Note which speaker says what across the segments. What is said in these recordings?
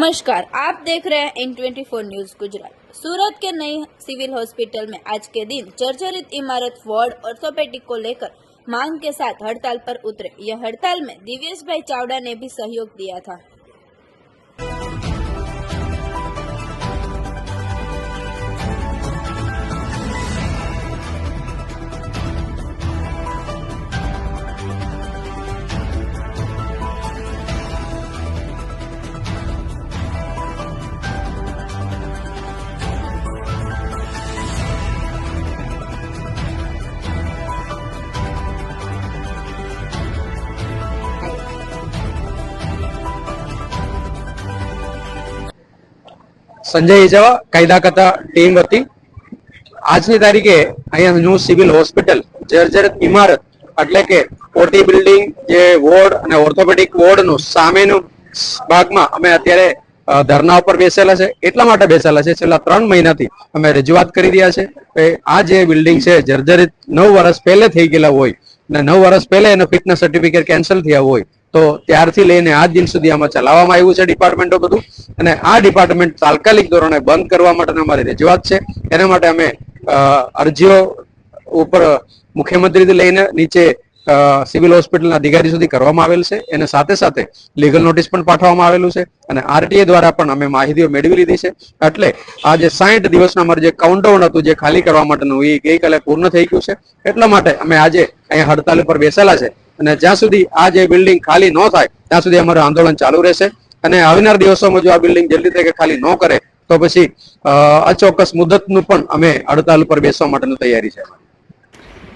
Speaker 1: नमस्कार, आप देख रहे हैं N24 न्यूज गुजरात। सूरत के नई सिविल हॉस्पिटल में आज के दिन जर्जरित इमारत वार्ड ऑर्थोपेडिक को लेकर मांग के साथ हड़ताल पर उतरे। यह हड़ताल में दिव्येश भाई चावड़ा ने भी सहयोग दिया था।
Speaker 2: સંજય ઇજાવા કાયદાકર્તા ટીમ વતી આજની તારીખે અહીંયા ન્યૂ સિવિલ હોસ્પિટલ જર્જરિત ઇમારત એટલે કે ઓટી બિલ્ડિંગ જે વોર્ડ અને ઓર્થોપેડિક વોર્ડનું સામેનું ભાગમાં અમે અત્યારે ધરણા ઉપર બેસેલા છે। એટલા માટે બેસેલા છે, છેલ્લા 3 મહિનાથી અમે રજૂઆત કરી રહ્યા છે કે આ જે બિલ્ડિંગ છે જર્જરિત 9 વર્ષ પહેલે થઈ ગયેલા હોય અને 9 વર્ષ પહેલે એનો ફિટનેસ સર્ટિફિકેટ કેન્સલ થયા હોય તો ત્યારથી લઈને આજ દિન સુધી આમાં ચલાવવામાં આવ્યું છે ડિપાર્ટમેન્ટો બધું, અને આ ડિપાર્ટમેન્ટ તાત્કાલિક ધોરણે બંધ કરવા માટેની અમારી રજૂઆત છે। એના માટે અમે અરજીઓ ઉપર મુખ્યમંત્રીથી લઈને નીચે સિવિલ હોસ્પિટલના અધિકારી સુધી કરવામાં આવેલ છે। એને સાથે સાથે લીગલ નોટિસ પણ પાઠવવામાં આવેલું છે અને આરટીએ દ્વારા પણ અમે માહિતીઓ મેળવી લીધી છે। એટલે આ જે 60 દિવસનું અમારું જે કાઉન્ટડાઉન હતું જે ખાલી કરવા માટેનું એ ગઈકાલે પૂર્ણ થઈ ગયું છે। એટલા માટે અમે આજે અહીંયા હડતાલ ઉપર બેસેલા છે અને જ્યાં સુધી આ જે બિલ્ડિંગ ખાલી ન થાય ત્યાં સુધી અમારું આંદોલન ચાલુ રહેશે અને આવનાર દિવસોમાં જો આ બિલ્ડિંગ જલ્દી તરીકે ખાલી ન કરે તો પછી અચોક્કસ મુદતનું પણ અમે હડતાલ ઉપર બેસવા માટેની તૈયારી છે।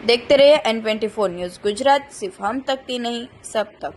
Speaker 1: देखते रहिए N24 न्यूज गुजरात, सिर्फ हम तक ही नहीं सब तक।